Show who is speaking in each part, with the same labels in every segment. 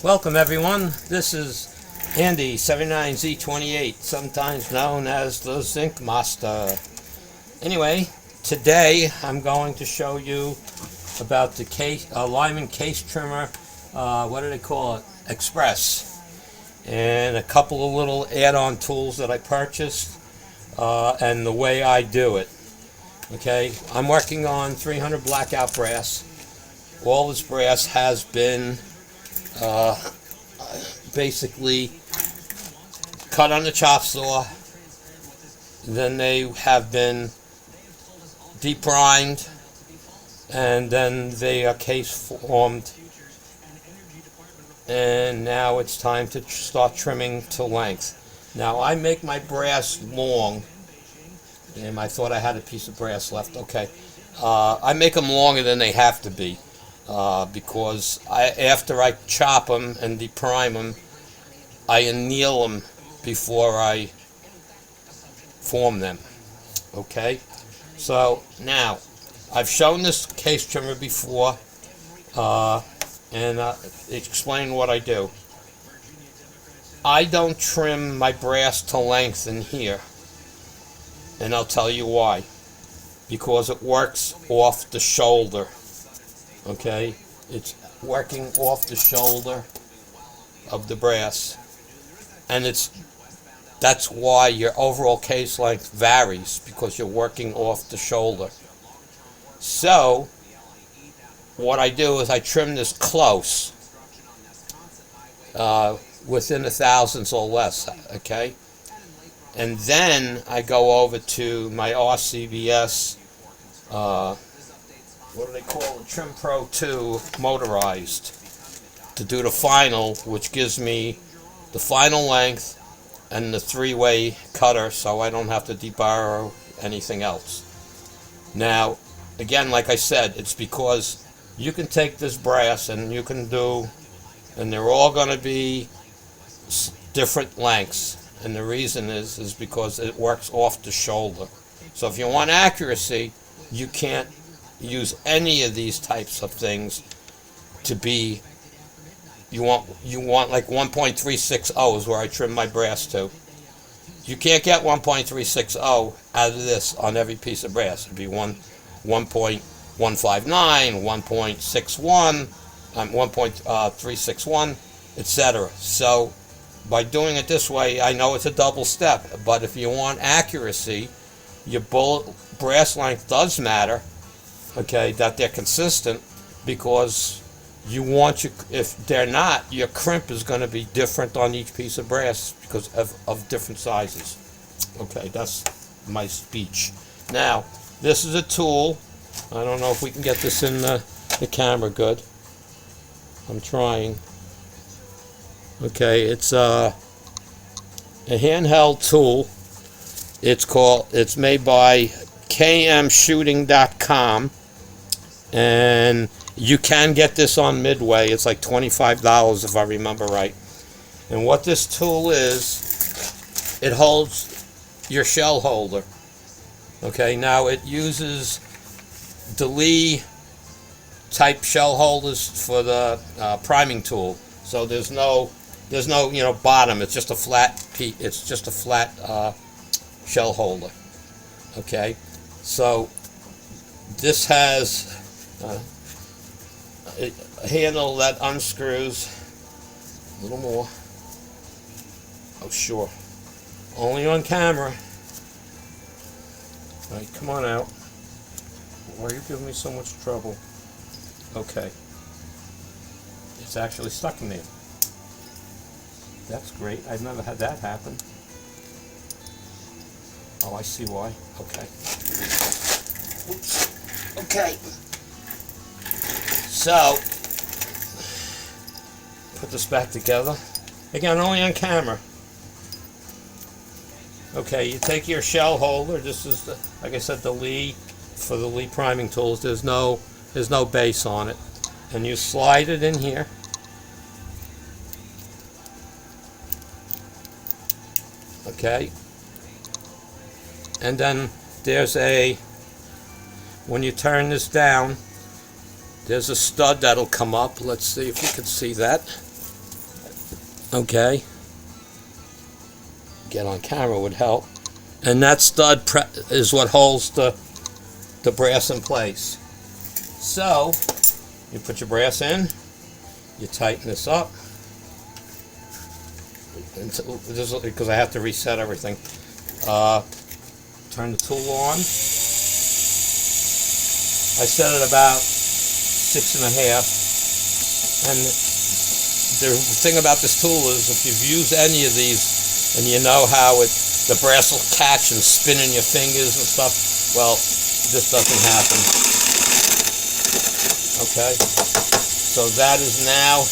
Speaker 1: Welcome everyone, this is Andy 79Z28, sometimes known as the Zinc Master. Anyway, today I'm going to show you about the Lyman case trimmer, what do they call it? Express. And a couple of little add-on tools that I purchased, and the way I do it. Okay, I'm working on 300 blackout brass. All this brass has been basically cut on the chop saw. Then they have been deprimed, and then they are case formed. And now it's time to start trimming to length. Now I make my brass long, and I thought I had a piece of brass left. Okay, I make them longer than they have to be. Because after I chop them and deprime them, I anneal them before I form them. Okay, so now I've shown this case trimmer before, and explain what I do. I don't trim my brass to length in here, and I'll tell you why. Because it works off the shoulder. Okay, it's working off the shoulder of the brass, and that's why your overall case length varies, because you're working off the shoulder. So what I do is I trim this close, within the thousandths or less. Okay, and then I go over to my RCBS, what do they call it? Trim Pro 2 motorized, to do the final, which gives me the final length and the three-way cutter, so I don't have to deburr anything else. Now, again, like I said, it's because you can take this brass and you can do, and they're all going to be different lengths, and the reason is because it works off the shoulder. So if you want accuracy, you can't use any of these types of things to be, you want like 1.360 is where I trim my brass to. You can't get 1.360 out of this on every piece of brass. It'd be 1.159, 1.61, 1.361, etc. So by doing it this way, I know it's a double step, but if you want accuracy, your bullet brass length does matter. Okay, that they're consistent, because you want if they're not, your crimp is going to be different on each piece of brass because of different sizes. Okay, that's my speech. Now, this is a tool. I don't know if we can get this in the camera good. I'm trying. Okay, it's a handheld tool. It's made by kmshooting.com. And you can get this on Midway. It's like $25 if I remember right. And what this tool is, it holds your shell holder. Okay, now it uses DeLee type shell holders for the priming tool. So there's no bottom. It's just a flat shell holder. Okay, so this has a handle that unscrews a little more. Oh, sure. Only on camera. All right, come on out. Why are you giving me so much trouble? Okay. It's actually stuck in there. That's great. I've never had that happen. Oh, I see why. Okay. Oops. Okay. So, put this back together. Again, only on camera. Okay, you take your shell holder. This is, like I said, the Lee, for the Lee priming tools. There's no base on it. And you slide it in here. Okay. And then there's when you turn this down, there's a stud that'll come up. Let's see if you can see that. Okay. Get on camera would help. And that stud is what holds the brass in place. So, you put your brass in, you tighten this up, because I have to reset everything. Turn the tool on. I set it about 6.5, and the thing about this tool is if you've used any of these and you know how the brass will catch and spin in your fingers and stuff, well, this doesn't happen. Okay, so that is now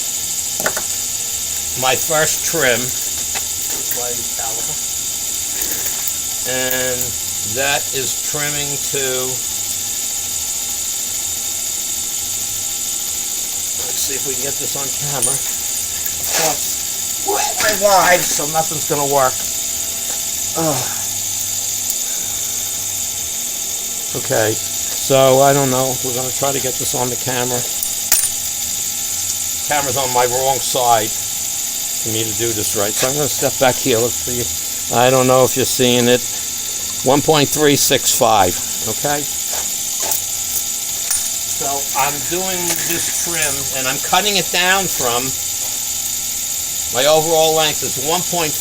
Speaker 1: my first trim, and that is trimming to, let's see if we can get this on camera. Of course, we're live, so nothing's gonna work. Okay, so I don't know. We're gonna try to get this on the camera. Camera's on my wrong side for me to do this right, so I'm gonna step back here. Let's see. I don't know if you're seeing it. 1.365. Okay. So I'm doing this trim, and I'm cutting it down from my overall length is 1.4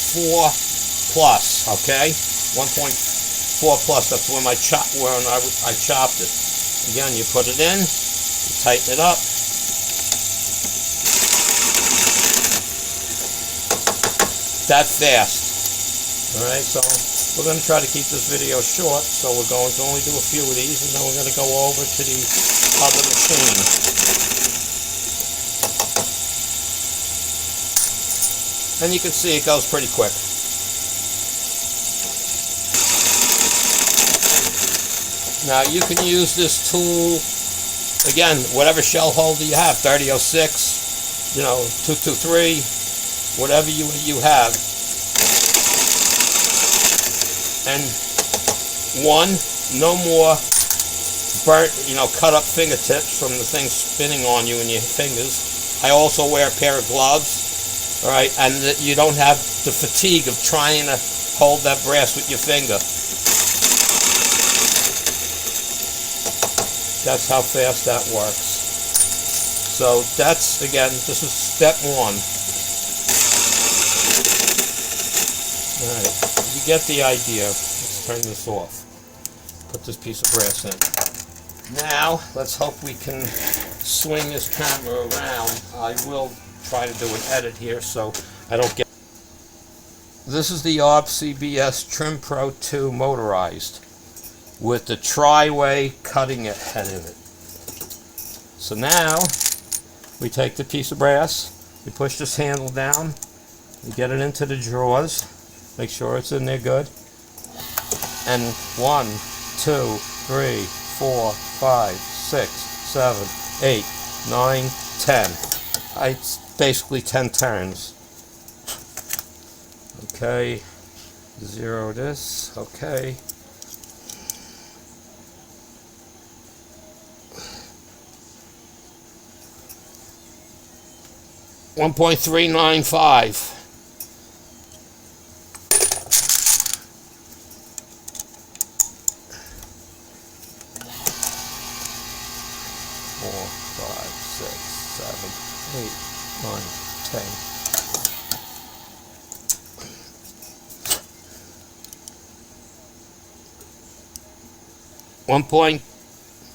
Speaker 1: plus. Okay, 1.4 plus. That's when I chopped it. Again, you put it in, you tighten it up. That fast. All right, so we're going to try to keep this video short, so we're going to only do a few of these, and then we're going to go over to the other machine. And you can see it goes pretty quick. Now you can use this tool, again, whatever shell holder you have, 3006, 223, whatever you have. And no more burnt, cut up fingertips from the thing spinning on you in your fingers. I also wear a pair of gloves, all right, and you don't have the fatigue of trying to hold that brass with your finger. That's how fast that works. So that's, again, this is step one. All right, you get the idea. Let's turn this off. Put this piece of brass in. Now, let's hope we can swing this camera around. I will try to do an edit here so I don't get... This is the ARB CBS Trim Pro 2 motorized with the tri-way cutting head in it. So now, we take the piece of brass, we push this handle down, we get it into the drawers, make sure it's in there good, and 1, 2, 3, 4, 5, 6, 7, 8, 9, 10. It's basically 10 turns. Okay, zero this, okay. $1.395.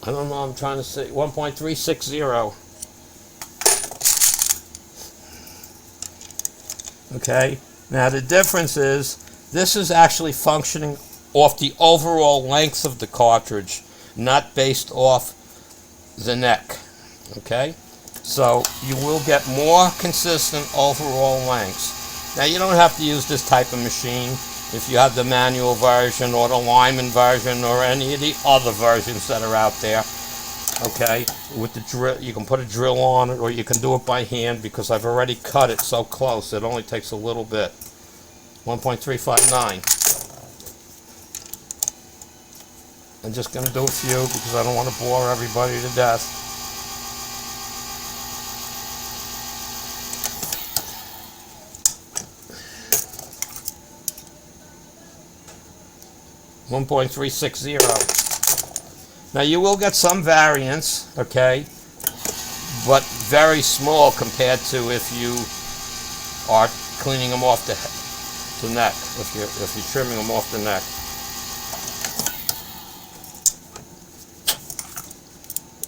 Speaker 1: I don't know, I'm trying to say 1.360. Okay, now the difference is this is actually functioning off the overall length of the cartridge, not based off the neck. Okay, so you will get more consistent overall lengths. Now you don't have to use this type of machine if you have the manual version or the Lyman version or any of the other versions that are out there. Okay, with the drill, you can put a drill on it, or you can do it by hand because I've already cut it so close. It only takes a little bit. 1.359. I'm just going to do a few because I don't want to bore everybody to death. 1.360. Now you will get some variance, okay, but very small compared to if you are cleaning them off the neck, if you're trimming them off the neck.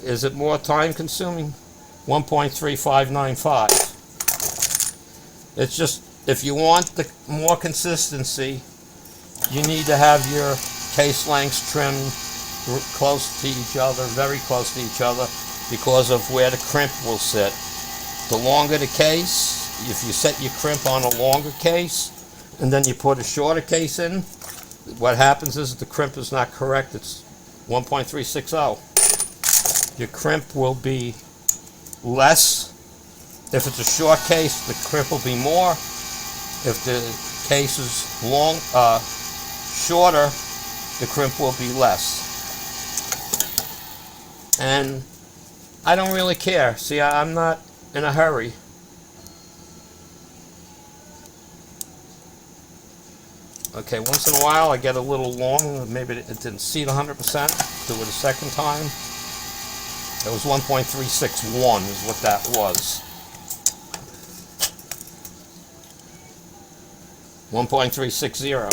Speaker 1: Is it more time consuming? 1.3595. It's just, if you want the more consistency, you need to have your case lengths trimmed close to each other, very close to each other, because of where the crimp will sit. The longer the case, if you set your crimp on a longer case and then you put a shorter case in, what happens is the crimp is not correct. It's 1.360. Your crimp will be less. If it's a short case, the crimp will be more. If the case is shorter, the crimp will be less. And I don't really care. See, I'm not in a hurry. Okay, once in a while I get a little long. Maybe it didn't seat 100%. Do it a second time. It was 1.361 is what that was. 1.360.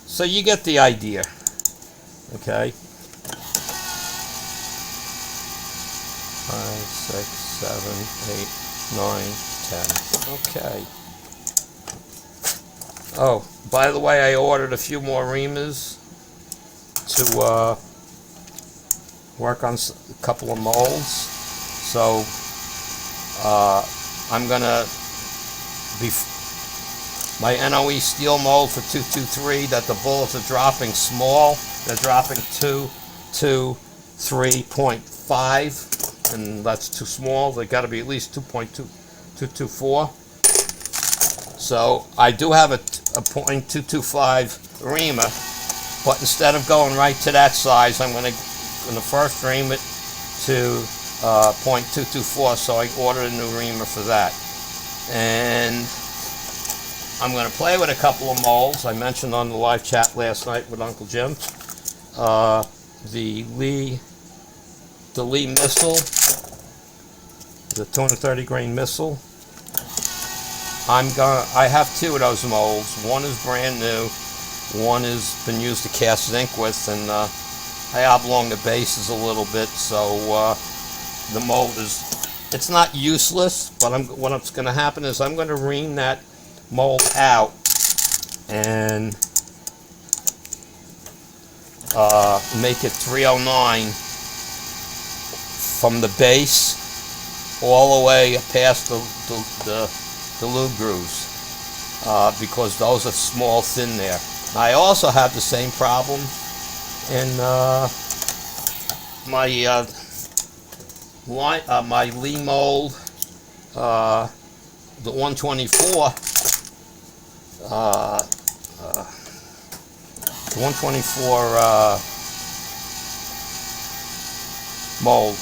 Speaker 1: So you get the idea. Okay. 5, 6, 7, 8, 9, 10. Okay. Oh, by the way, I ordered a few more reamers to work on a couple of molds. So I'm gonna be my NOE steel mold for 223 that the bullets are dropping small. They're dropping 2 to 3.5. And that's too small. They got to be at least 2.224. So I do have a .225 reamer, but instead of going right to that size, I'm going to first ream it to .224. So I ordered a new reamer for that, and I'm going to play with a couple of molds. I mentioned on the live chat last night with Uncle Jim the Lee missile, the 230 grain missile. I have 2 of those molds. One is brand new. One has been used to cast zinc with, and I oblong the bases a little bit, so the mold it's not useless. But what's going to happen is I'm going to ream that mold out and make it 309 from the base all the way past the lube grooves, because those are small, thin there. I also have the same problem in my my Lee mold, the 124. The 124 mold.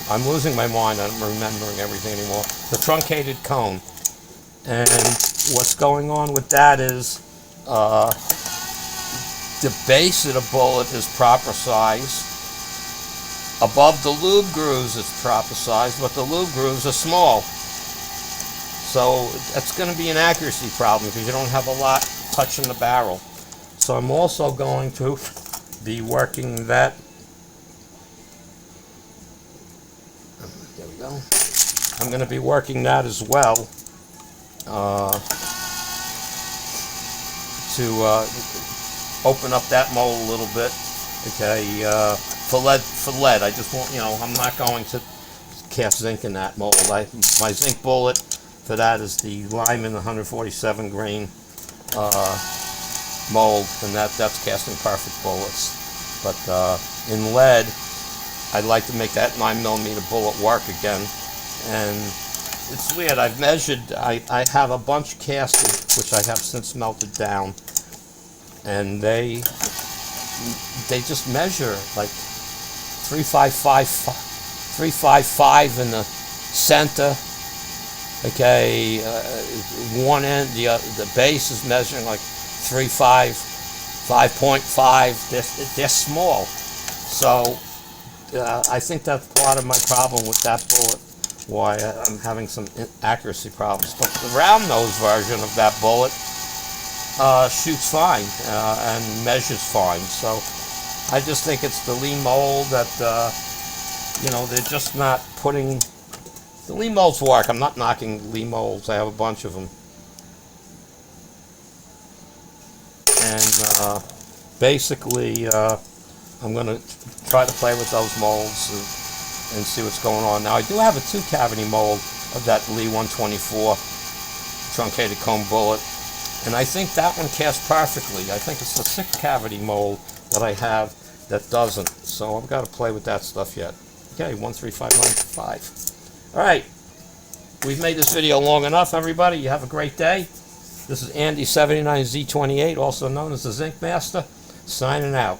Speaker 1: I'm losing my mind. I'm remembering everything anymore. The truncated cone. And what's going on with that is the base of the bullet is proper size. Above the lube grooves it's proper size, but the lube grooves are small. So that's going to be an accuracy problem because you don't have a lot touching the barrel. So I'm also going to be working that. There we go. I'm going to be working that as well to open up that mold a little bit. Okay, for lead. I just won't. I'm not going to cast zinc in that mold. My zinc bullet for that is the Lyman 147 grain mold, and that's casting perfect bullets. But in lead, I'd like to make that 9mm bullet work again. And it's weird. I've measured. I have a bunch casted, which I have since melted down, and they just measure like 355 in the center. Okay, one end, the base is measuring like 3.5, 5.5. They're small. So I think that's part of my problem with that bullet, why I'm having some accuracy problems. But the round nose version of that bullet shoots fine and measures fine. So I just think it's the Lee mold that, they're just not putting... The Lee molds work. I'm not knocking Lee molds. I have a bunch of them. And basically, I'm going to try to play with those molds and see what's going on. Now, I do have a 2-cavity mold of that Lee 124 truncated comb bullet. And I think that one casts perfectly. I think it's the 6-cavity mold that I have that doesn't. So I've got to play with that stuff yet. Okay, 13595. All right, we've made this video long enough, everybody. You have a great day. This is Andy79Z28, also known as the Zinc Master, signing out.